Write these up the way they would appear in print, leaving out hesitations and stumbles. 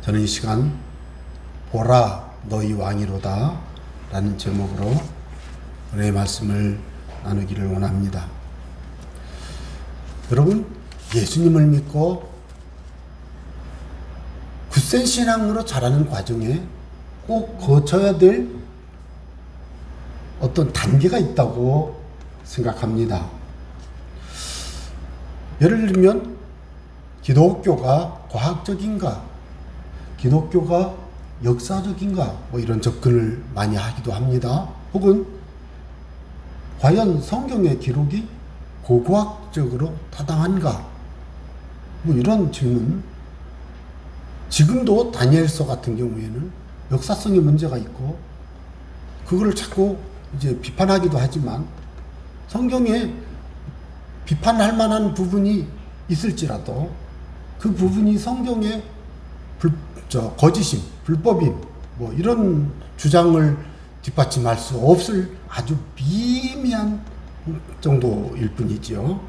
저는 이 시간 보라 너희 왕이로다 라는 제목으로 은혜의 말씀을 나누기를 원합니다. 여러분, 예수님을 믿고 굳센 신앙으로 자라는 과정에 꼭 거쳐야 될 어떤 단계가 있다고 생각합니다. 예를 들면 기독교가 과학적인가, 기독교가 역사적인가, 이런 접근을 많이 하기도 합니다. 혹은 과연 성경의 기록이 고고학적으로 타당한가, 이런 질문. 지금도 다니엘서 같은 경우에는 역사성의 문제가 있고 그거를 자꾸 이제 비판하기도 하지만, 성경에 비판할 만한 부분이 있을지라도 그 부분이 성경의 거짓임, 불법임, 이런 주장을 뒷받침할 수 없을 아주 미미한 정도일 뿐이지요.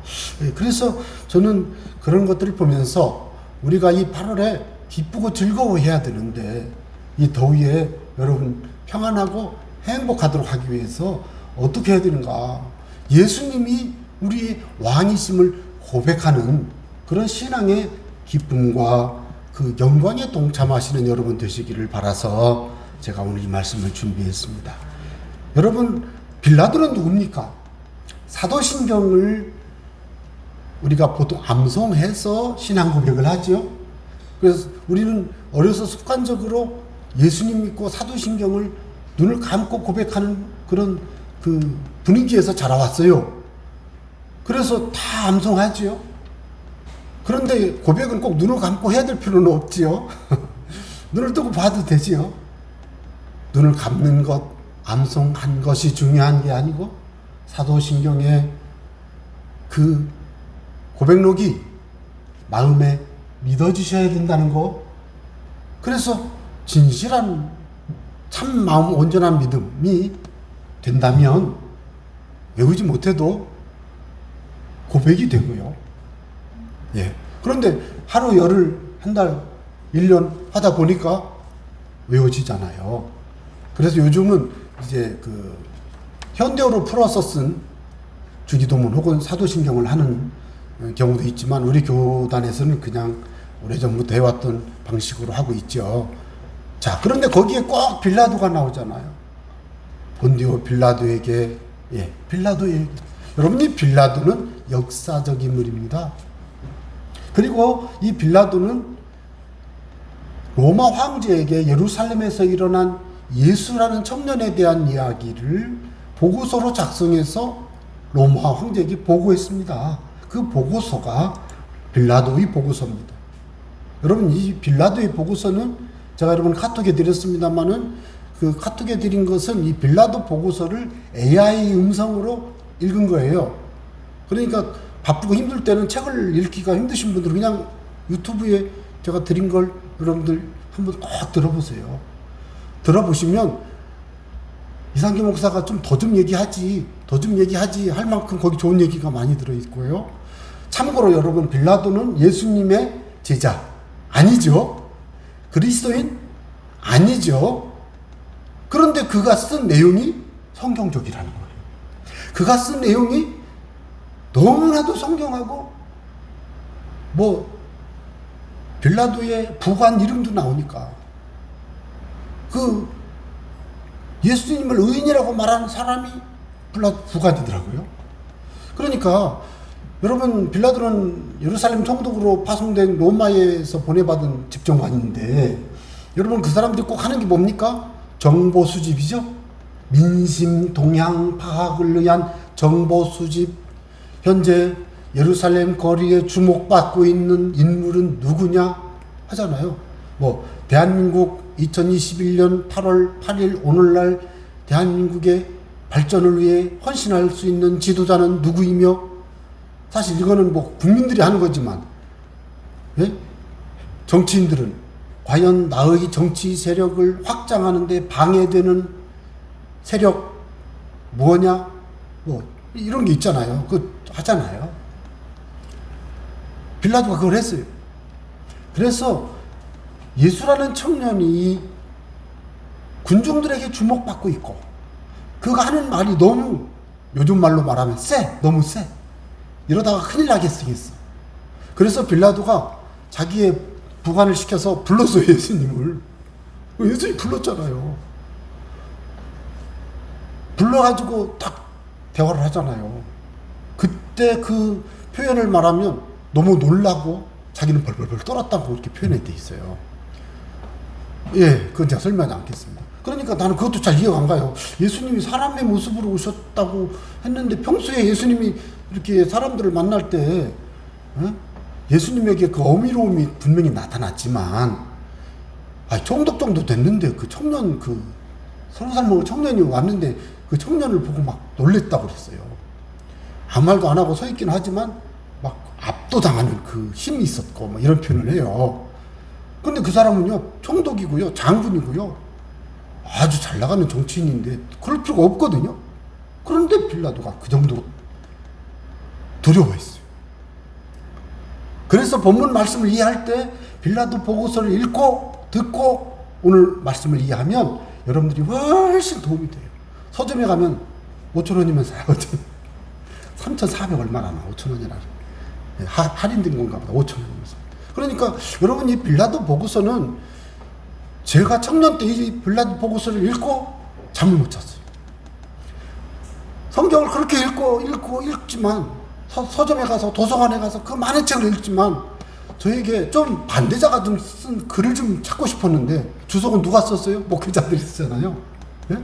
그래서 저는 그런 것들을 보면서 우리가 이 8월에 기쁘고 즐거워해야 되는데, 이 더위에 여러분 평안하고 행복하도록 하기 위해서 어떻게 해야 되는가? 예수님이 우리의 왕이심을 고백하는 그런 신앙의 기쁨과 그 영광에 동참하시는 여러분 되시기를 바라서 제가 오늘 이 말씀을 준비했습니다. 여러분, 빌라도는 누굽니까? 사도신경을 우리가 보통 암송해서 신앙 고백을 하죠. 그래서 우리는 어려서 습관적으로 예수님 믿고 사도신경을 눈을 감고 고백하는 그런 그 분위기에서 자라왔어요. 그래서 다 암송하지요. 그런데 고백은 꼭 눈을 감고 해야 될 필요는 없지요. 눈을 뜨고 봐도 되지요. 눈을 감는 것, 암송한 것이 중요한 게 아니고 사도신경의 그 고백록이 마음에 믿어지셔야 된다는 거. 그래서 진실한 참 마음 온전한 믿음이 된다면 외우지 못해도 고백이 되고요. 그런데 하루, 열흘, 한 달, 1년 하다 보니까 외워지잖아요. 그래서 요즘은 이제 그 현대어로 풀어서 쓴 주기도문 혹은 사도신경을 하는 경우도 있지만, 우리 교단에서는 그냥 오래전부터 해왔던 방식으로 하고 있죠. 자, 그런데 거기에 꼭 빌라도가 나오잖아요. 본디오 빌라도에게, 빌라도에게. 여러분, 이 빌라도는 역사적 인물입니다. 그리고 이 빌라도는 로마 황제에게 예루살렘에서 일어난 예수라는 청년에 대한 이야기를 보고서로 작성해서 로마 황제에게 보고했습니다. 그 보고서가 빌라도의 보고서입니다. 여러분, 이 빌라도의 보고서는 제가 여러분 카톡에 드렸습니다만은, 그 카톡에 드린 것은 이 빌라도 보고서를 AI 음성으로 읽은 거예요. 그러니까 바쁘고 힘들 때는 책을 읽기가 힘드신 분들은 그냥 유튜브에 제가 드린 걸 여러분들 한번 꼭 들어보세요. 들어보시면 이상기 목사가 좀 더 좀 얘기하지 할 만큼 거기 좋은 얘기가 많이 들어있고요. 참고로 여러분, 빌라도는 예수님의 제자 아니죠. 그리스도인 아니죠. 그런데 그가 쓴 내용이 성경적이라는 거예요. 그가 쓴 내용이 너무나도 성경하고, 빌라도의 부관 이름도 나오니까 그 예수님을 의인이라고 말하는 사람이 부관이더라고요. 그러니까 여러분, 빌라도는 예루살렘 총독으로 파송된 로마에서 보내받은 집정관인데, 여러분, 그 사람들이 꼭 하는 게 뭡니까? 정보 수집이죠. 민심 동향 파악을 위한 정보 수집. 현재 예루살렘 거리에 주목받고 있는 인물은 누구냐 하잖아요. 대한민국 2021년 8월 8일 오늘날 대한민국의 발전을 위해 헌신할 수 있는 지도자는 누구이며, 사실 이거는 국민들이 하는 거지만, 정치인들은 과연 나의 정치 세력을 확장하는 데 방해되는 세력 뭐냐, 이런 게 있잖아요. 그거 하잖아요. 빌라도가 그걸 했어요. 그래서 예수라는 청년이 군중들에게 주목받고 있고 그가 하는 말이 너무 요즘 말로 말하면 너무 세. 이러다가 큰일 나겠어. 그래서 빌라도가 자기의 부관을 시켜서 불렀어요, 예수님을. 예수님 불렀잖아요. 불러가지고 딱 대화를 하잖아요. 그때 그 표현을 말하면 너무 놀라고 자기는 벌벌벌 떨었다고 이렇게 표현해 돼 있어요. 예, 그건 제가 설명하지 않겠습니다. 그러니까 나는 그것도 잘 이해가 안 가요. 예수님이 사람의 모습으로 오셨다고 했는데 평소에 예수님이 이렇게 사람들을 만날 때 예수님에게 그 어미로움이 분명히 나타났지만 총독 정도 됐는데 그 청년 그 30살 먹은 청년이 왔는데 그 청년을 보고 막 놀랬다고 그랬어요. 아무 말도 안 하고 서 있긴 하지만 막 압도당하는 그 힘이 있었고 막 이런 표현을 해요. 근데 그 사람은요 총독이고요 장군이고요 아주 잘 나가는 정치인인데 그럴 필요가 없거든요. 그런데 빌라도가 그 정도 두려워했어요. 그래서 본문 말씀을 이해할 때 빌라도 보고서를 읽고 듣고 오늘 말씀을 이해하면 여러분들이 훨씬 도움이 돼요. 서점에 가면 5,000원이면 사거든. 3,400 얼마나 나 5,000원이라 할인된 건가 보다. 5,000원이면서. 그러니까 여러분 이 빌라도 보고서는 제가 청년 때 이 빌라도 보고서를 읽고 잠을 못 잤어요. 성경을 그렇게 읽지만 서점에 가서 도서관에 가서 그 많은 책을 읽지만 저에게 좀 반대자가 좀 쓴 글을 좀 찾고 싶었는데 주석은 누가 썼어요? 목회자들이 쓰잖아요. 예?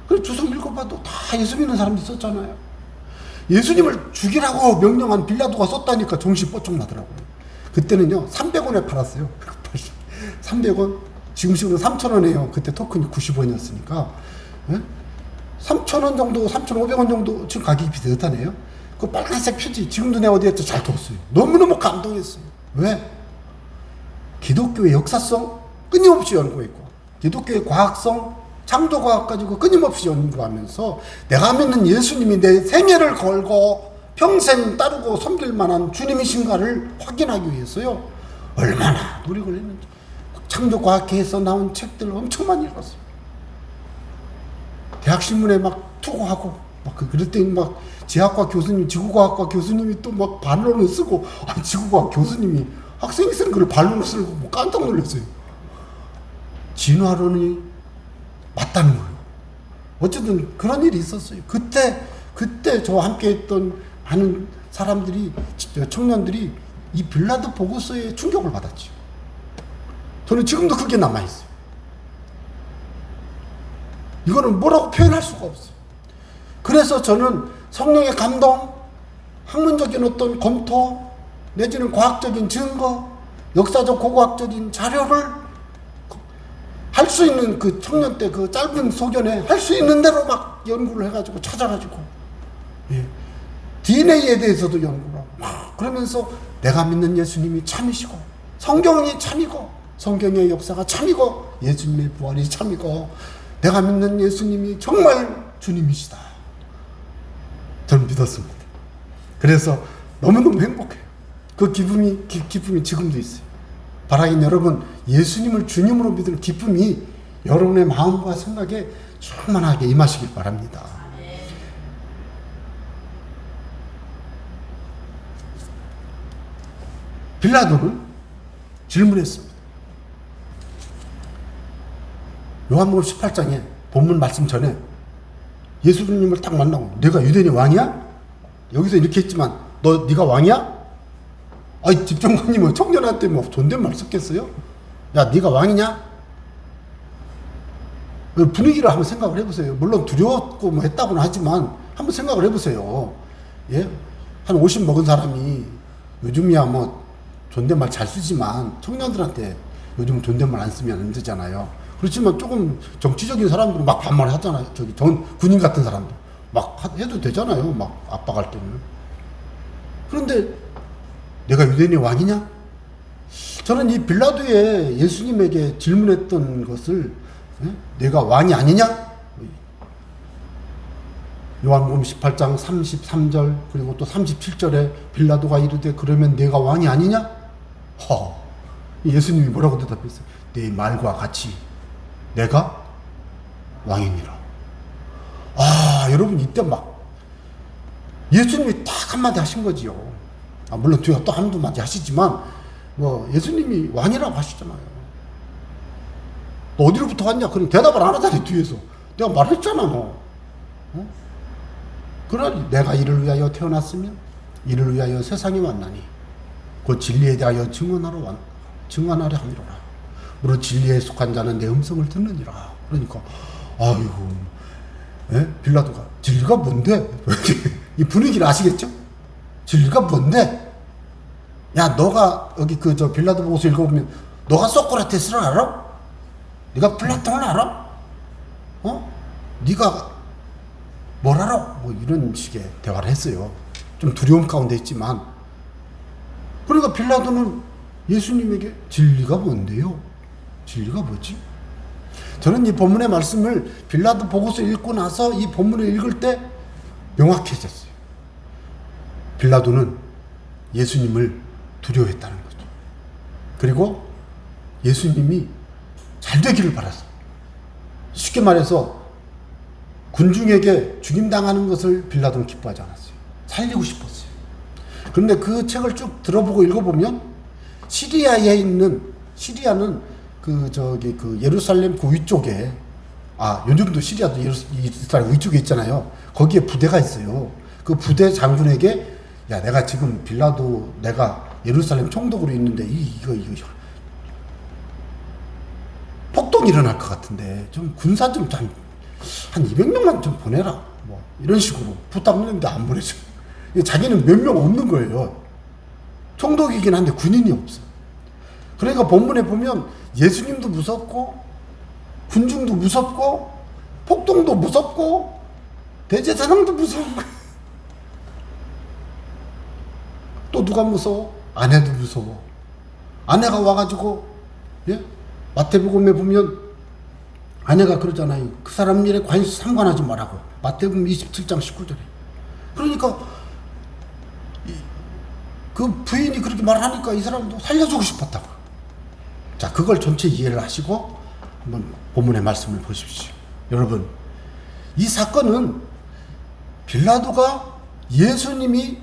그 주석 읽어봐도 다 예수 믿는 사람들이 썼잖아요. 예수님을 죽이라고 명령한 빌라도가 썼다니까 정신 뻗쩍 나더라고요. 그때는요 300원에 팔았어요. 300원 지금식으로 3,000원이에요. 그때 토큰이 90원이었으니까 예? 3,000원 정도 3,500원 정도 지금 가격이 비슷하네요. 그 빨간색 표지 지금도 내가 어디에 잘 뒀어요. 너무너무 감동했어요. 왜? 기독교의 역사성 끊임없이 연구했고 기독교의 과학성 창조과학 가지고 끊임없이 연구하면서 내가 믿는 예수님이 내 생애를 걸고 평생 따르고 섬길 만한 주님이신가를 확인하기 위해서요 얼마나 노력을 했는지 창조과학회에서 나온 책들을 엄청 많이 읽었어요. 대학신문에 막 투고하고 그럴 때 막 지하과 교수님, 지구과학과 교수님이 또 막 반론을 쓰고 지구과학 교수님이 학생이 쓰는 글을 반론을 쓰고 뭐 깜짝 놀랐어요. 진화론이 맞다는 거예요. 어쨌든 그런 일이 있었어요. 그때 저와 함께 했던 많은 사람들이 청년들이 이 빌라도 보고서에 충격을 받았죠. 저는 지금도 그게 남아있어요. 이거는 뭐라고 표현할 수가 없어요. 그래서 저는 성령의 감동, 학문적인 어떤 검토, 내지는 과학적인 증거, 역사적 고고학적인 자료를 할 수 있는 그 청년 때 그 짧은 소견에 할 수 있는 대로 막 연구를 해가지고 찾아가지고 DNA에 대해서도 연구를 하고 막 그러면서 내가 믿는 예수님이 참이시고 성경이 참이고 성경의 역사가 참이고 예수님의 부활이 참이고 내가 믿는 예수님이 정말 주님이시다. 저는 믿었습니다. 그래서 너무너무 행복해요. 그 기쁨이 지금도 있어요. 바라긴 여러분 예수님을 주님으로 믿는 기쁨이 여러분의 마음과 생각에 충만하게 임하시길 바랍니다. 빌라도는 질문했습니다. 요한복음 18장에 본문 말씀 전에 예수님을 딱 만나고 내가 유대인의 왕이야? 여기서 이렇게 했지만 네가 왕이야? 아이 집정관님은 청년한테 뭐 존댓말 썼겠어요? 야 네가 왕이냐? 분위기를 한번 생각을 해보세요. 물론 두려웠고 뭐 했다고는 하지만 한번 생각을 해보세요. 예? 한 50 먹은 사람이 요즘이야 뭐 존댓말 잘 쓰지만 청년들한테 요즘 존댓말 안 쓰면 안 되잖아요. 그렇지만 조금 정치적인 사람들은 막 반말 하잖아요. 저기 군인 같은 사람들 막 해도 되잖아요. 막 압박할 때는. 그런데 내가 유대인의 왕이냐? 저는 이 빌라도의 예수님에게 질문했던 것을 내가 왕이 아니냐? 요한복음 18장 33절 그리고 또 37절에 빌라도가 이르되 그러면 내가 왕이 아니냐? 예수님이 뭐라고 대답했어요? 내 말과 같이 내가 왕이니라. 아, 여러분, 이때 막 예수님이 딱 한마디 하신 거지요. 아, 물론 뒤에 또 한두 마디 하시지만 뭐 예수님이 왕이라고 하시잖아요. 너 어디로부터 왔냐? 그럼 대답을 안 하잖아요. 뒤에서 내가 말했잖아. 너 그러니 내가 이를 위하여 태어났으면 이를 위하여 세상에 왔나니 그 진리에 대하여 증언하려 함이로라. 무릇 진리에 속한 자는 내 음성을 듣느니라. 그러니까 아이고, 빌라도가 진리가 뭔데? 이 분위기를 아시겠죠? 진리가 뭔데? 야, 너가 여기 저 빌라도 보고서 읽어보면 너가 소크라테스를 알아? 네가 플라톤을 알아? 네가 뭘 알아? 뭐 이런 식의 대화를 했어요. 좀 두려움 가운데 있지만. 그러니까 빌라도는 예수님에게 진리가 뭔데요? 진리가 뭐지? 저는 이 본문의 말씀을 빌라도 보고서 읽고 나서 이 본문을 읽을 때 명확해졌어요. 빌라도는 예수님을 두려워했다는 거죠. 그리고 예수님이 잘 되기를 바랐어요. 쉽게 말해서 군중에게 죽임당하는 것을 빌라도는 기뻐하지 않았어요. 살리고 싶었어요. 그런데 그 책을 쭉 들어보고 읽어보면 시리아는 그 예루살렘 그 위쪽에, 요즘도 시리아도 이스라엘 위쪽에 있잖아요. 거기에 부대가 있어요. 그 부대 장군에게, 야, 내가 지금 빌라도 내가 예루살렘 총독으로 있는데 이거 폭동이 일어날 것 같은데 좀 군사 좀 한 200명만 좀 보내라. 뭐 이런 식으로 부탁했는데 안 보내죠. 자기는 몇 명 없는 거예요. 총독이긴 한데 군인이 없어. 그러니까 본문에 보면 예수님도 무섭고 군중도 무섭고 폭동도 무섭고 대제사장도 무서운 거예요. 또 누가 무서워? 아내도 무서워. 아내가 와가지고, 마태복음에 보면 아내가 그러잖아요. 그 사람 일에 상관하지 말라고. 마태복음 27장 19절에. 그러니까 그 부인이 그렇게 말하니까 이 사람도 살려주고 싶었다고. 자, 그걸 전체 이해를 하시고 한번 본문의 말씀을 보십시오. 여러분, 이 사건은 빌라도가 예수님이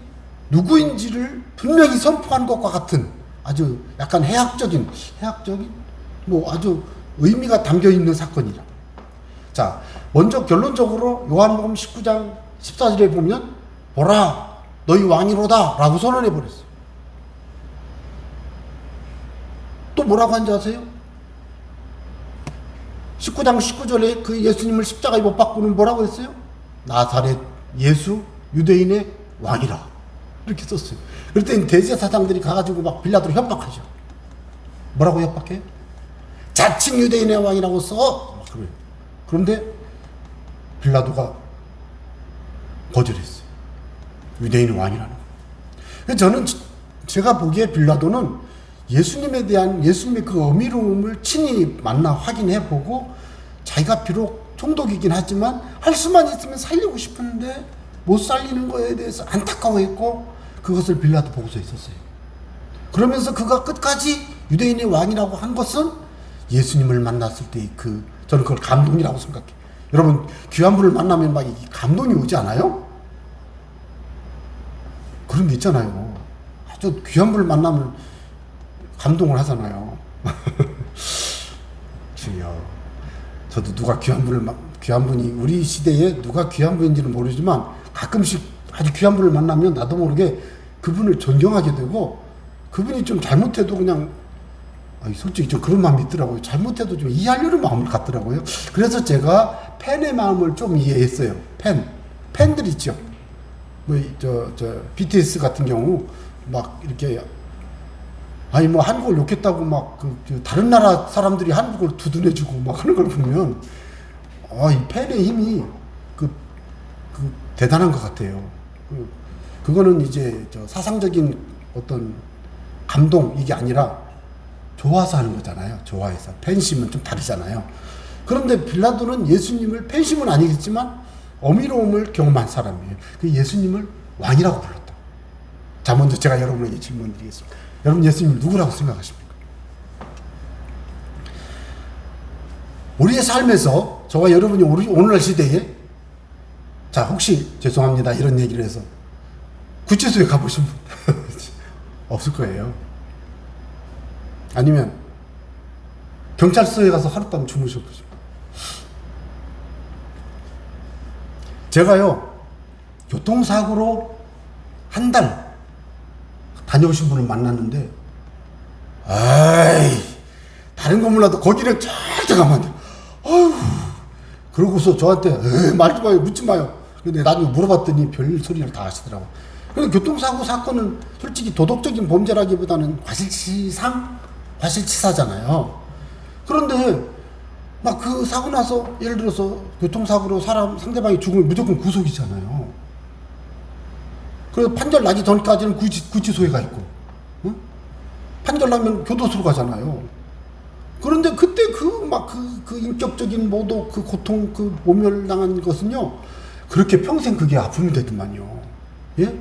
누구인지를 분명히 선포한 것과 같은 아주 약간 해학적인 뭐 아주 의미가 담겨 있는 사건이라. 자, 먼저 결론적으로 요한복음 19장 14절에 보면 보라, 너희 왕이로다 라고 선언해 버렸어요. 또 뭐라고 한지 아세요? 19장 19절에 그 예수님을 십자가에 못 박고는 뭐라고 했어요? 나사렛 예수 유대인의 왕이라 이렇게 썼어요. 그랬더니 대제사장들이 가가지고 막 빌라도를 협박하죠. 뭐라고 협박해요? 자칭 유대인의 왕이라고 써. 그런데 빌라도가 거절했어요. 유대인의 왕이라는 거. 저는 제가 보기에 빌라도는 예수님에 대한 예수님의 그 어미로움을 친히 만나 확인해 보고 자기가 비록 총독이긴 하지만 할 수만 있으면 살리고 싶은데 못 살리는 거에 대해서 안타까워했고 그것을 빌라도 보고서 있었어요. 그러면서 그가 끝까지 유대인의 왕이라고 한 것은 예수님을 만났을 때 저는 그걸 감동이라고 생각해요. 여러분, 귀한 분을 만나면 막 감동이 오지 않아요? 그런 게 있잖아요. 아주 귀한 분을 만나면 감동을 하잖아요. 주여, 저도 누가 귀한 분이 우리 시대에 누가 귀한 분인지는 모르지만 가끔씩 아주 귀한 분을 만나면 나도 모르게 그분을 존경하게 되고 그분이 좀 잘못해도 그냥 솔직히 좀 그런 마음이 있더라고요. 잘못해도 좀 이해하려는 마음을 갖더라고요. 그래서 제가 팬의 마음을 좀 이해했어요. 팬들 있죠. 뭐 BTS 같은 경우 막 이렇게 뭐 한국을 욕했다고 막 다른 나라 사람들이 한국을 두둔해주고 막 하는 걸 보면 이 팬의 힘이 대단한 것 같아요. 그거는 이제 사상적인 어떤 감동 이게 아니라 좋아서 하는 거잖아요. 좋아해서. 팬심은 좀 다르잖아요. 그런데 빌라도는 예수님을 팬심은 아니겠지만 어미로움을 경험한 사람이에요. 그 예수님을 왕이라고 불렀다. 자, 먼저 제가 여러분에게 질문 드리겠습니다. 여러분, 예수님 누구라고 생각하십니까? 우리의 삶에서 저와 여러분이 오늘날 시대에 자 혹시 죄송합니다 이런 얘기를 해서 구치소에 가보신 분 없을 거예요. 아니면 경찰서에 가서 하룻밤 주무셔보죠. 제가요 교통사고로 한 달 다녀오신 분을 만났는데 아이 다른 건 몰라도 거기는 절대 가면 안 돼요. 어휴 그러고서 저한테 말지 마요 묻지 마요. 근데 나중에 물어봤더니 별 소리를 다 하시더라고. 근데 교통사고 사건은 솔직히 도덕적인 범죄라기보다는 과실치사잖아요. 그런데 막 그 사고 나서 예를 들어서 교통사고로 상대방이 죽으면 무조건 구속이잖아요. 그래서 판결 나기 전까지는 구치소에 가 있고, 응? 판결 나면 교도소로 가잖아요. 그런데 그때 그 인격적인 모독, 그 고통, 그 모멸당한 것은요, 그렇게 평생 그게 아픔이 되더만요. 예?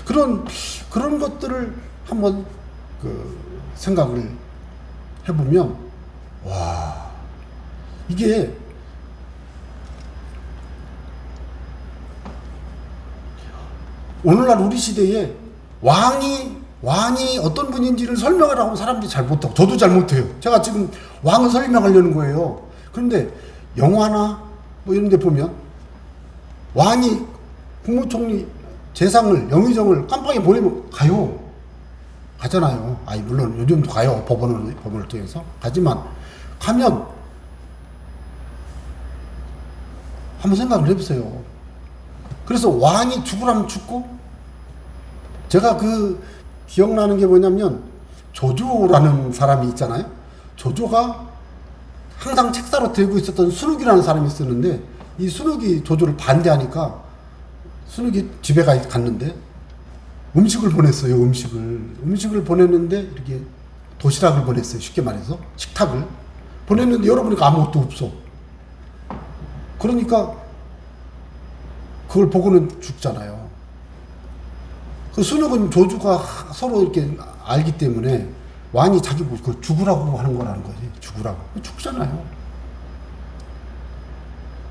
그런 것들을 한번 생각을 해보면, 와, 이게 오늘날 우리 시대에 왕이 어떤 분인지를 설명하라고 사람들이 잘 못하고, 저도 잘 못해요. 제가 지금 왕을 설명하려는 거예요. 그런데 영화나 뭐 이런 데 보면 왕이 국무총리 재상을, 영의정을 깜빵에 보내면 가잖아요. 물론 요즘도 가요. 법원을 통해서. 가지만, 가면, 한번 생각을 해보세요. 그래서 왕이 죽으라면 죽고, 제가 기억나는 게 뭐냐면, 조조라는 사람이 있잖아요. 조조가 항상 책사로 들고 있었던 순욱이라는 사람이 있었는데, 이 순욱이 조조를 반대하니까, 순욱이 집에 갔는데, 음식을 보냈어요. 음식을 보냈는데 이렇게 도시락을 보냈어요. 쉽게 말해서 식탁을 보냈는데 열어보니까 아무것도 없어. 그러니까 그걸 보고는 죽잖아요. 그 순욱은 조주가 서로 이렇게 알기 때문에 왕이 자기 그걸 죽으라고 하는 거라는 거지. 죽으라고. 죽잖아요.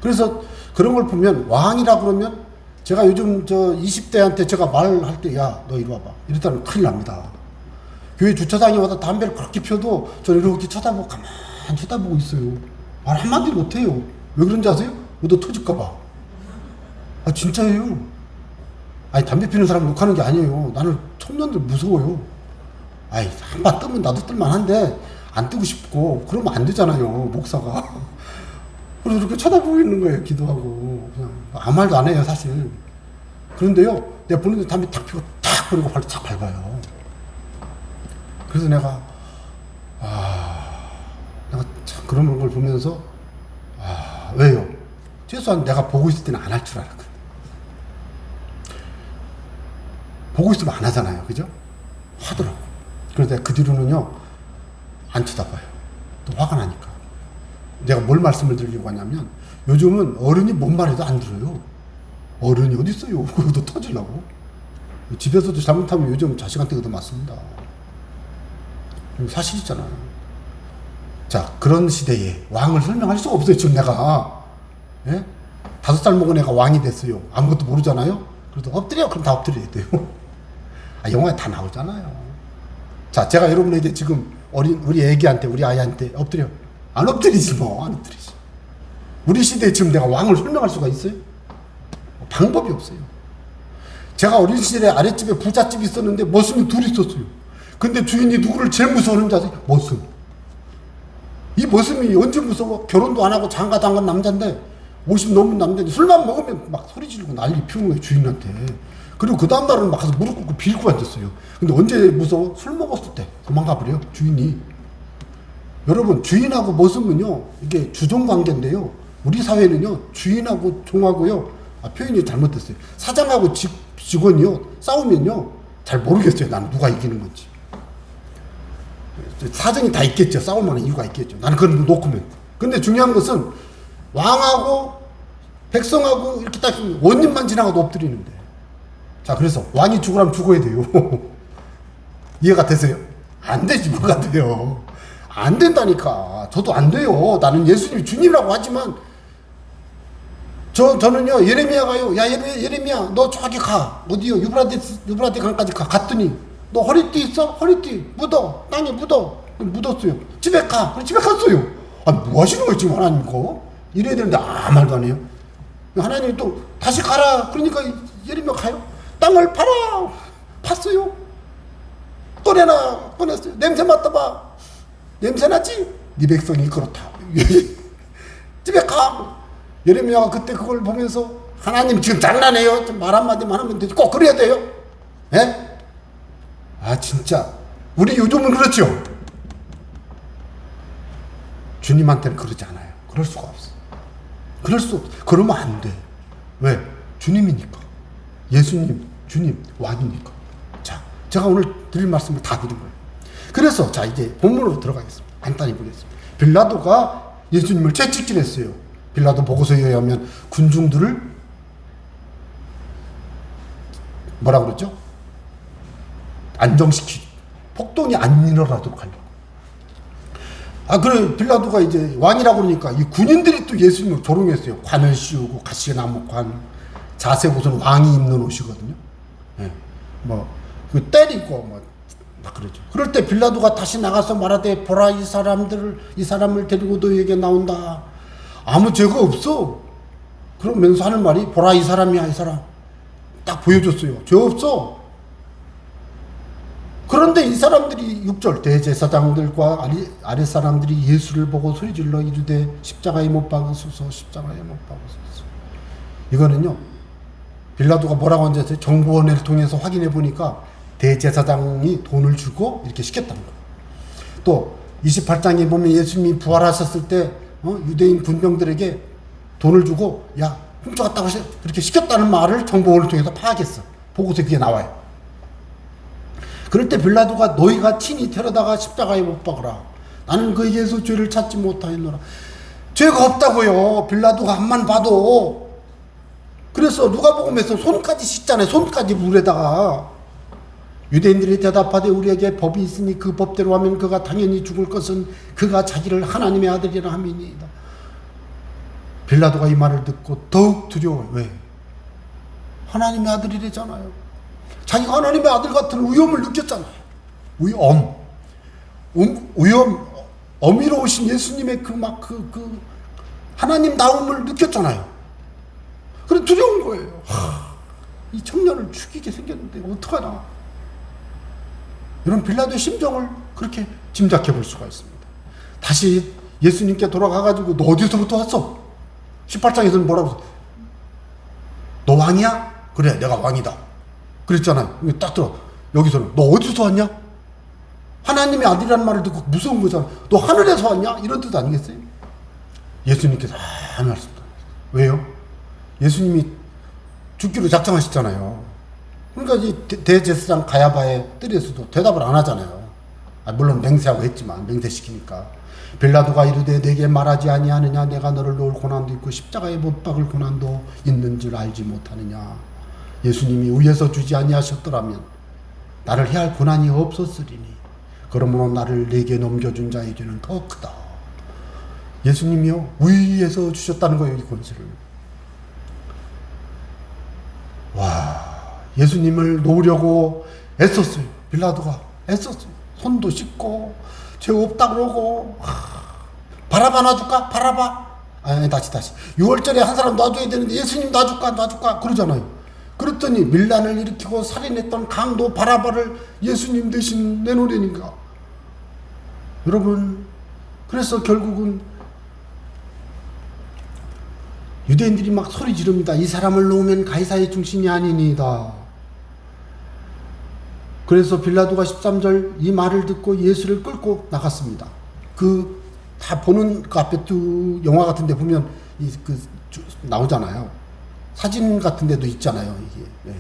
그래서 그런 걸 보면 왕이라 그러면 제가 요즘 20대한테 제가 말할 때, 야, 너 이리 와봐. 이랬다면 큰일 납니다. 교회 주차장에 와서 담배를 그렇게 펴도 저는 이렇게 가만히 쳐다보고 있어요. 말 한마디 못 해요. 왜 그런지 아세요? 너 터질까봐. 진짜예요. 담배 피우는 사람 욕하는 게 아니에요. 나는 청년들 무서워요. 한번 뜨면 나도 뜰만한데, 안 뜨고 싶고, 그러면 안 되잖아요, 목사가. 그래서 이렇게 쳐다보고 있는 거예요. 기도하고. 그냥 아무 말도 안 해요, 사실. 그런데요, 내가 보는데 담배 탁 피고 탁 버리고 발로 탁 밟아요. 그래서 내가 참 그런 걸 보면서, 왜요? 최소한 내가 보고 있을 때는 안 할 줄 알았거든. 보고 있으면 안 하잖아요. 그죠? 하더라고. 그래서 내가 그 뒤로는요, 안 쳐다봐요. 또 화가 나니까. 내가 뭘 말씀을 드리려고 하냐면, 요즘은 어른이 뭔 말해도 안 들어요. 어른이 어디 있어요? 그것도 터지려고. 집에서도 잘못하면 요즘 자식한테 그도 맞습니다. 사실이잖아요. 자, 그런 시대에 왕을 설명할 수가 없어요. 지금 내가. 예? 5살 먹은 애가 왕이 됐어요. 아무것도 모르잖아요. 그래도 엎드려? 그럼 다 엎드려야 돼요. 영화에 다 나오잖아요. 자, 제가 여러분에게 지금 우리 애기한테, 우리 아이한테 엎드려. 안 엎드리지 뭐. 안 엎드리지. 우리 시대에 지금 내가 왕을 설명할 수가 있어요? 방법이 없어요. 제가 어린 시절에 아랫집에 부잣집이 있었는데 머슴이 둘이 있었어요. 근데 주인이 누구를 제일 무서워하는지 아세요? 머슴. 이 머슴이 언제 무서워? 결혼도 안 하고 장가도 안 간 남자인데 50 넘은 남자인데 술만 먹으면 막 소리 지르고 난리 피우는 거예요, 주인한테. 그리고 그 다음날은 막 가서 무릎 꿇고 빌고 앉았어요. 근데 언제 무서워? 술 먹었을 때 도망가 버려, 주인이. 여러분, 주인하고 머슴은요, 이게 주종관계인데요. 우리 사회는요, 주인하고 종하고요, 표현이 잘못됐어요. 사장하고 직원이요, 싸우면요, 잘 모르겠어요. 나는 누가 이기는 건지. 사정이 다 있겠죠. 싸울 만한 이유가 있겠죠. 나는 그걸 놓고면. 근데 중요한 것은 왕하고 백성하고 이렇게 딱 원인만 지나가도 엎드리는데. 자, 그래서 왕이 죽으라면 죽어야 돼요. 이해가 되세요? 안 되지, 뭐가 돼요. 안 된다니까. 저도 안 돼요. 나는 예수님이 주님이라고 하지만 저는요, 예레미야가요, 야 예레미야 너 저기 가. 어디요? 유브라데 강까지 가. 갔더니 너 허리띠 있어? 허리띠 묻어. 땅에 묻었어요. 집에 가. 그래, 집에 갔어요. 아니 뭐 하시는 거예요 지금 하나님 거? 이래야 되는데 아무 말도 안 해요. 하나님이 또 다시 가라. 그러니까 예레미야 가요. 땅을 팠어요. 또 꺼냈어요. 냄새 맡아봐. 냄새 나지? 네 백성이 그렇다. 집에 가. 예레미야가 그때 그걸 보면서 하나님 지금 장난해요. 말 한마디만 하면 되지. 꼭 그래야 돼요. 예? 아 진짜 우리 요즘은 그렇죠. 주님한테는 그러지 않아요. 그럴 수가 없어. 그러면 안 돼. 왜? 주님이니까. 예수님, 주님, 왕이니까. 자, 제가 오늘 드릴 말씀을 다 드린 거예요. 그래서 자 이제 본문으로 들어가겠습니다. 간단히 보겠습니다. 빌라도가 예수님을 채찍질했어요. 빌라도 보고서에 의하면 군중들을 뭐라 그러죠? 안정시키고 폭동이 안 일어나도록 하려고. 그래 빌라도가 이제 왕이라고 그러니까 이 군인들이 또 예수님을 조롱했어요. 관을 씌우고 가시나무 관, 자색 옷은 왕이 입는 옷이거든요. 예. 그 때리고 막 그러죠. 그럴 때 빌라도가 다시 나가서 말하되 보라 이 사람을 데리고 너에게 나온다. 아무 죄가 없어. 그러면서 하는 말이 보라 이 사람이야. 이 사람 딱 보여줬어요. 죄 없어. 그런데 이 사람들이 6절 대제사장들과 아랫 사람들이 예수를 보고 소리질러 이르되 십자가에 못 박으소서 십자가에 못 박으소서. 이거는요 빌라도가 뭐라고 하는지 정보원을 통해서 확인해 보니까 대제사장이 돈을 주고 이렇게 시켰다는 거예요. 또 28장에 보면 예수님이 부활하셨을 때 유대인 군병들에게 돈을 주고 야 훔쳐갔다고 그렇게 시켰다는 말을 정보원을 통해서 파악했어. 보고서 그게 나와요. 그럴 때 빌라도가 너희가 친히 데려다가 십자가에 못 박으라. 나는 그에게서 죄를 찾지 못하였노라. 죄가 없다고요. 빌라도가 한만 봐도. 그래서 누가복음에서 손까지 씻잖아요. 손까지 물에다가. 유대인들이 대답하되 우리에게 법이 있으니 그 법대로 하면 그가 당연히 죽을 것은 그가 자기를 하나님의 아들이라 함이니이다. 빌라도가 이 말을 듣고 더욱 두려워요. 왜? 하나님의 아들이래잖아요. 자기가 하나님의 아들 같은 위엄을 느꼈잖아요. 어미로우신 예수님의 그 하나님 나옴을 느꼈잖아요. 그래 두려운 거예요. 이 청년을 죽이게 생겼는데 어떡하나. 이런 빌라도의 심정을 그렇게 짐작해 볼 수가 있습니다. 다시 예수님께 돌아가가지고 너 어디서부터 왔어? 18장에서는 뭐라고 했어? 너 왕이야? 그래 내가 왕이다. 그랬잖아요. 딱 들어. 여기서는 너 어디서 왔냐? 하나님의 아들이라는 말을 듣고 무서운 거잖아. 너 하늘에서 왔냐? 이런 뜻 아니겠어요? 예수님께서 아무 말씀 안 하셨어요. 왜요? 예수님이 죽기로 작정하셨잖아요. 그러니까 이 대제사장 가야바의 뜰에서도 대답을 안 하잖아요. 물론 맹세하고 했지만 맹세시키니까. 빌라도가 이르되 내게 말하지 아니하느냐? 내가 너를 놓을 고난도 있고 십자가에 못 박을 고난도 있는 줄 알지 못하느냐? 예수님이 위에서 주지 아니하셨더라면 나를 해할 고난이 없었으리니 그러므로 나를 내게 넘겨준 자의 죄는 더 크다. 예수님이요 위에서 주셨다는 거예요. 이 권세를. 와, 예수님을 놓으려고 애썼어요. 빌라도가 애썼어요. 손도 씻고 죄 없다 그러고. 바라바 놔줄까? 바라바. 다시 6월절에 한 사람 놔줘야 되는데 예수님 놔줄까 그러잖아요. 그랬더니 밀란을 일으키고 살인했던 강도 바라바를 예수님 대신 내놓으려니까. 여러분, 그래서 결국은 유대인들이 막 소리 지릅니다. 이 사람을 놓으면 가이사의 중심이 아니니이다. 그래서 빌라도가 13절 이 말을 듣고 예수를 끌고 나갔습니다. 다 보는 그 앞에 또 영화 같은 데 보면 나오잖아요. 사진 같은 데도 있잖아요. 이게. 네.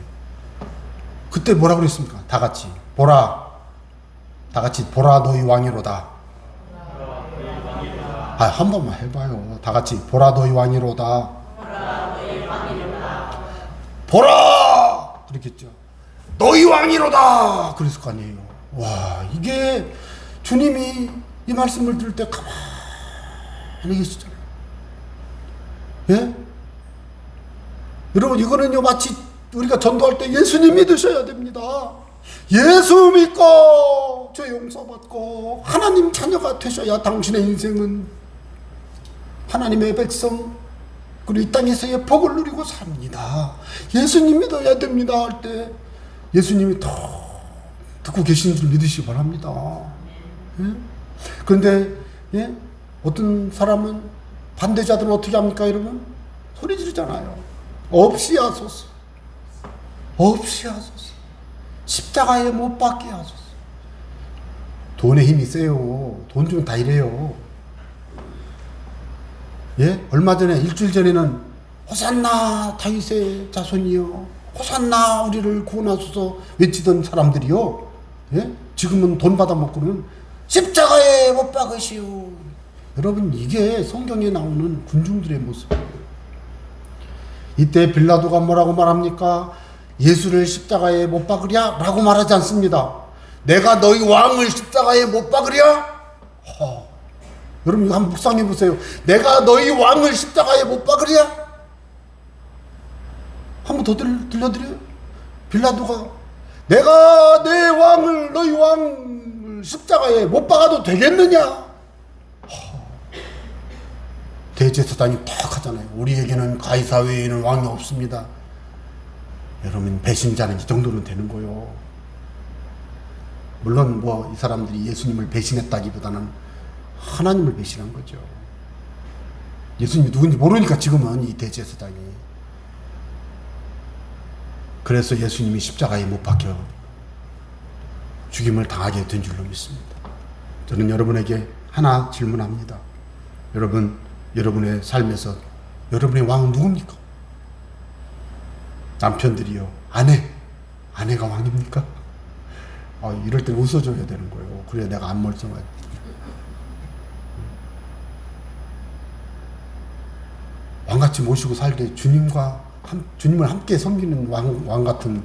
그때 뭐라 그랬습니까? 다 같이 보라 너희 왕이로다. 한 번만 해봐요. 다 같이 보라 너희 왕이로다. 보라 그랬겠죠. 너희 왕이로다 그랬을 거 아니에요. 와, 이게 주님이 이 말씀을 들을 때 가만히 계시잖아요. 예? 여러분, 이거는요, 마치 우리가 전도할 때 예수님 믿으셔야 됩니다. 예수 믿고 죄 용서받고 하나님 자녀가 되셔야 당신의 인생은 하나님의 백성, 그리고 이 땅에서의 복을 누리고 삽니다. 예수님 믿어야 됩니다 할 때 예수님이 더 듣고 계시는 줄 믿으시기 바랍니다. 예? 그런데 예? 어떤 사람은, 반대자들은 어떻게 합니까? 여러분, 소리 지르잖아요. 없이 하소서, 없이 하소서, 십자가에 못 박게 하소서. 돈에 힘이 세요. 돈 주면 다 이래요. 예? 얼마 전에, 일주일 전에는 호산나 다윗의 자손이요, 호산나 우리를 구원하소서 외치던 사람들이요, 예? 지금은 돈 받아먹고는 십자가에 못 박으시오. 여러분, 이게 성경에 나오는 군중들의 모습이에요. 이때 빌라도가 뭐라고 말합니까? 예수를 십자가에 못 박으랴? 라고 말하지 않습니다. 내가 너희 왕을 십자가에 못 박으랴? 여러분, 이거 한번 묵상해 보세요. 내가 너희 왕을 십자가에 못 박으랴? 한번 더 들려드려요. 빌라도가 내가 내 왕을, 너희 왕을 십자가에 못 박아도 되겠느냐? 대제사장이 딱 하잖아요. 우리에게는 가이사 외에는 왕이 없습니다. 여러분, 배신자는 이 정도는 되는 거요. 물론 뭐 이 사람들이 예수님을 배신했다기보다는 하나님을 배신한 거죠. 예수님이 누군지 모르니까 지금은 이 대제사장이. 그래서 예수님이 십자가에 못 박혀 죽임을 당하게 된 줄로 믿습니다. 저는 여러분에게 하나 질문합니다. 여러분, 여러분의 삶에서 여러분의 왕은 누굽니까? 남편들이요, 아내가 왕입니까? 이럴 때 웃어줘야 되는 거예요. 그래야 내가 안 멀쩡하지. 왕같이 모시고 살 때 주님을 함께 섬기는 왕 같은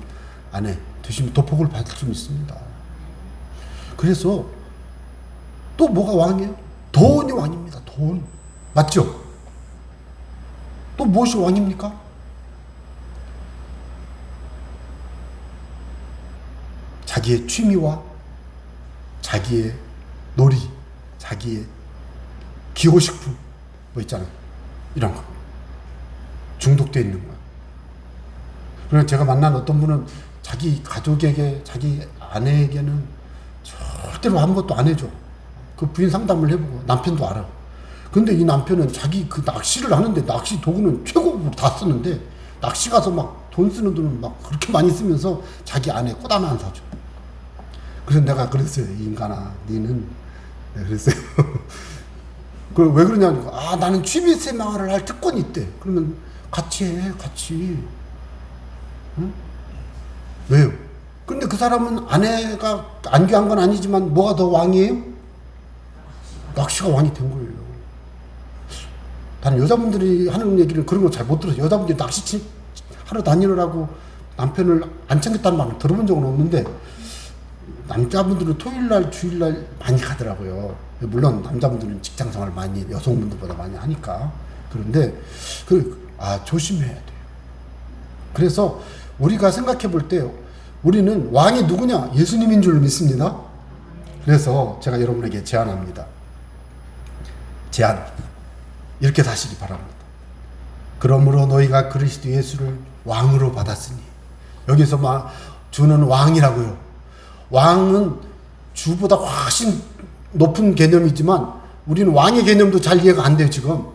아내 되시면 더 복을 받을 수 있습니다. 그래서 또 뭐가 왕이에요? 돈이 왕입니다. 돈. 맞죠? 또 무엇이 왕입니까? 자기의 취미와 자기의 놀이, 자기의 기호식품 뭐 있잖아요. 이런 거. 중독되어 있는 거야. 그래서 제가 만난 어떤 분은 자기 가족에게, 자기 아내에게는 절대로 아무것도 안 해줘. 그 부인 상담을 해보고 남편도 알아. 근데 이 남편은 자기 그 낚시를 하는데 낚시 도구는 최고급으로 다 쓰는데 낚시 가서 막 돈 쓰는 돈은 막 그렇게 많이 쓰면서 자기 아내 꽃 하나 안 사줘. 그래서 내가 그랬어요. 이 인간아, 니는. 내가 그랬어요. 왜 그러냐니까, 나는 취미생활을 할 특권이 있대. 그러면 같이 해, 같이. 응? 왜요? 근데 그 사람은 아내가 안 귀한 건 아니지만 뭐가 더 왕이에요? 낚시가 왕이 된 거예요. 나는 여자분들이 하는 얘기는 그런 거 잘 못 들어서, 여자분들이 낚시 하러 다니느라고 남편을 안 챙겼다는 말을 들어본 적은 없는데, 남자분들은 토요일날, 주일날 많이 가더라고요. 물론 남자분들은 직장생활 많이, 여성분들보다 많이 하니까. 그런데 조심해야 돼요. 그래서 우리가 생각해 볼 때 우리는 왕이 누구냐? 예수님인 줄 믿습니다. 그래서 제가 여러분에게 제안합니다. 이렇게 사시기 바랍니다. 그러므로 너희가 그리스도 예수를 왕으로 받았으니. 여기서 주는 왕이라고요. 왕은 주보다 훨씬 높은 개념이지만 우리는 왕의 개념도 잘 이해가 안 돼요. 지금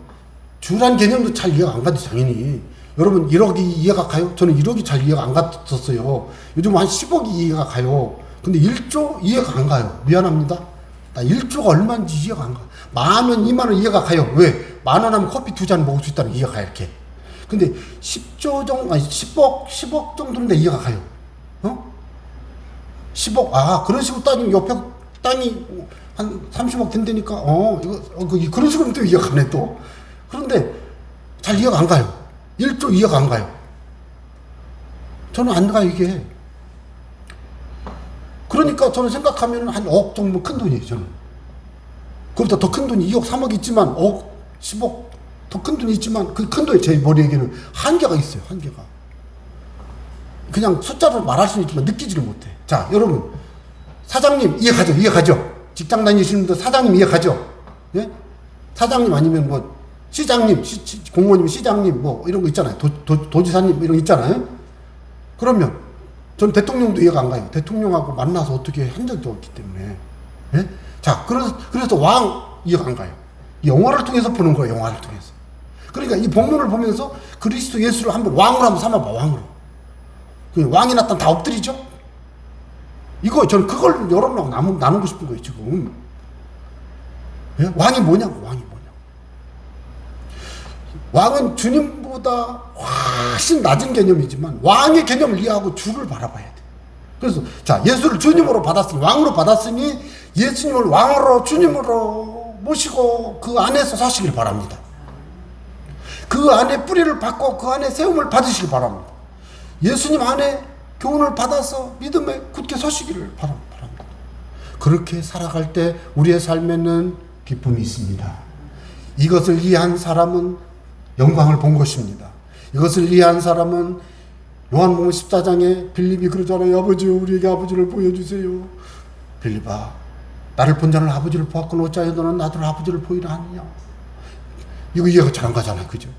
주란 개념도 잘 이해가 안 가죠. 당연히 여러분 1억이 이해가 가요? 저는 1억이 잘 이해가 안 갔었어요. 요즘 한 10억이 이해가 가요. 근데 1조 이해가 안 가요. 미안합니다. 나 1조가 얼마인지 이해가 안 가. 10,000원, 20,000원 이해가 가요. 왜? 10,000원 하면 커피 2잔 먹을 수 있다는 이해가 가요. 이렇게. 근데 10조 정도, 10억 정도인데 이해가 가요. 10억, 그런 식으로 따지면 옆에 땅이 한 30억 된다니까, 그런 식으로 또 이해가 가네, 또. 그런데 잘 이해가 안 가요. 1조 이해가 안 가요. 저는 안 가요, 이게. 그러니까 저는 생각하면 한 5억 정도 큰 돈이에요, 저는. 그보다 더 큰 돈이 2억, 3억 있지만, 5억, 10억, 더 큰 돈이 있지만, 그 큰 돈이 제 머리에게는 한계가 있어요, 한계가. 그냥 숫자로 말할 수는 있지만 느끼지를 못해. 자, 여러분. 사장님, 이해가죠? 직장 다니시는 분들 사장님 이해가죠? 예? 사장님 아니면 뭐, 시장님, 공무원님, 시장님, 뭐, 이런 거 있잖아요. 도지사님, 이런 거 있잖아요. 그러면, 전 대통령도 이해가 안 가요. 대통령하고 만나서 어떻게 한 적도 없기 때문에. 예? 자, 그래서 왕 이해가 안 가요. 영화를 통해서 보는 거예요, 영화를 통해서. 그러니까 이 본문을 보면서 그리스도 예수를 왕으로 한번 삼아봐, 왕으로. 왕이 나타나면 다 엎드리죠? 저는 그걸 여러분하고 나누고 싶은 거예요, 지금. 예? 왕이 뭐냐고, 왕이 뭐냐고. 왕은 주님보다 훨씬 낮은 개념이지만, 왕의 개념을 이해하고 주를 바라봐야 돼. 그래서, 자, 예수를 주님으로 받았으니, 왕으로 받았으니, 예수님을 왕으로, 주님으로 모시고 그 안에서 사시길 바랍니다. 그 안에 뿌리를 받고 그 안에 세움을 받으시길 바랍니다. 예수님 안에 교훈을 받아서 믿음에 굳게 서시기를 바랍니다. 그렇게 살아갈 때 우리의 삶에는 기쁨이 있습니다. 이것을 이해한 사람은 영광을 본 것입니다. 이것을 이해한 사람은 요한복음 14장에 빌립이 그러잖아요. 아버지, 우리에게 아버지를 보여주세요. 빌립아, 나를 본 자는 아버지를 보았거늘 어찌하여 너는 나를 아버지를 보이라 하느냐. 이거 이해가 잘 안 가잖아요. 그죠?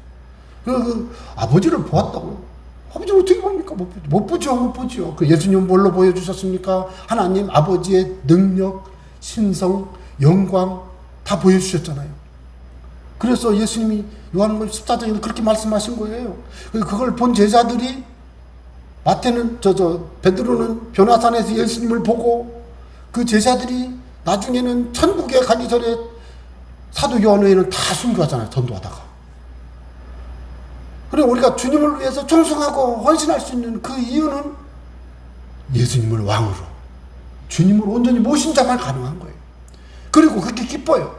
아버지를 보았다고. 아버지를 어떻게 봅니까? 못 보죠. 그 예수님은 뭘로 보여주셨습니까? 하나님 아버지의 능력, 신성, 영광 다 보여주셨잖아요. 그래서 예수님이 요한복음 14장에서 그렇게 말씀하신 거예요. 그걸 본 제자들이 마태는 베드로는 변화산에서 예수님을 보고 그 제자들이 나중에는 천국에 가기 전에 사도 요한회는 다 순교하잖아요. 전도하다가. 그리고 우리가 주님을 위해서 충성하고 헌신할 수 있는 그 이유는 예수님을 왕으로, 주님을 온전히 모신 자만 가능한 거예요. 그리고 그렇게 기뻐요.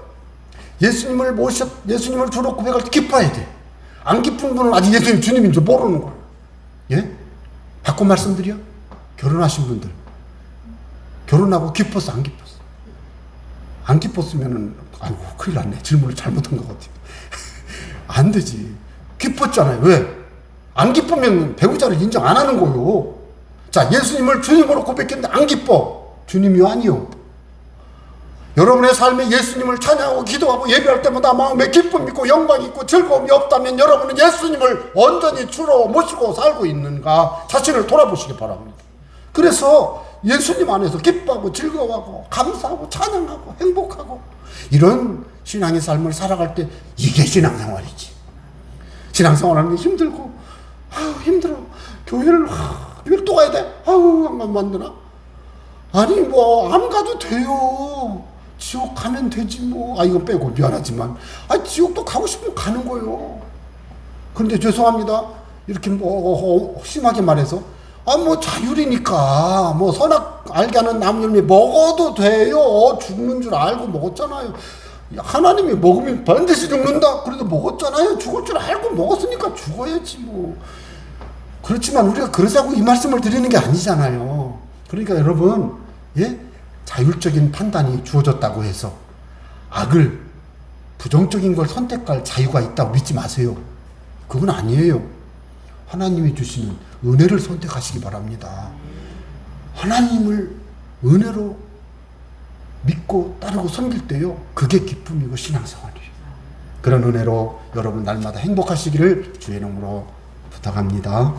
예수님을 주로 고백할 때 기뻐야 돼. 안 기쁜 분은 아직 예수님 주님인 줄 모르는 거예요. 예? 바꿔 말씀드려? 결혼하신 분들. 결혼하고 기뻤어, 안 기뻤어? 안 기뻤으면은, 아이고, 큰일 났네. 질문을 잘못한 것 같아요. 안 되지. 기뻤잖아요. 왜? 안 기쁘면 배우자를 인정 안 하는 거요. 자, 예수님을 주님으로 고백했는데 안 기뻐. 주님이요, 아니요? 여러분의 삶에 예수님을 찬양하고 기도하고 예배할 때마다 마음에 기쁨이 있고 영광이 있고 즐거움이 없다면 여러분은 예수님을 온전히 주로 모시고 살고 있는가 자신을 돌아보시기 바랍니다. 그래서 예수님 안에서 기뻐하고 즐거워하고 감사하고 찬양하고 행복하고 이런 신앙의 삶을 살아갈 때 이게 신앙생활이지. 신앙생활하는 게 힘들고 힘들어. 교회를 또 가야 돼? 안 만드나? 아니 안 가도 돼요. 지옥 가면 되지 뭐. 이건 빼고 미안하지만 지옥도 가고 싶으면 가는 거예요. 그런데 죄송합니다. 이렇게 심하게 말해서 자율이니까 선악 알게 하는 나무 열매 먹어도 돼요. 죽는 줄 알고 먹었잖아요. 하나님이 먹으면 반드시 죽는다. 그래도 먹었잖아요. 죽을 줄 알고 먹었으니까 죽어야지 뭐. 그렇지만 우리가 그러자고 이 말씀을 드리는 게 아니잖아요. 그러니까 여러분, 예? 자율적인 판단이 주어졌다고 해서 악을, 부정적인 걸 선택할 자유가 있다고 믿지 마세요. 그건 아니에요. 하나님이 주시는 은혜를 선택하시기 바랍니다. 하나님을 은혜로 믿고 따르고 섬길 때요, 그게 기쁨이고 신앙생활이에요. 그런 은혜로 여러분 날마다 행복하시기를 주의 이름으로 부탁합니다.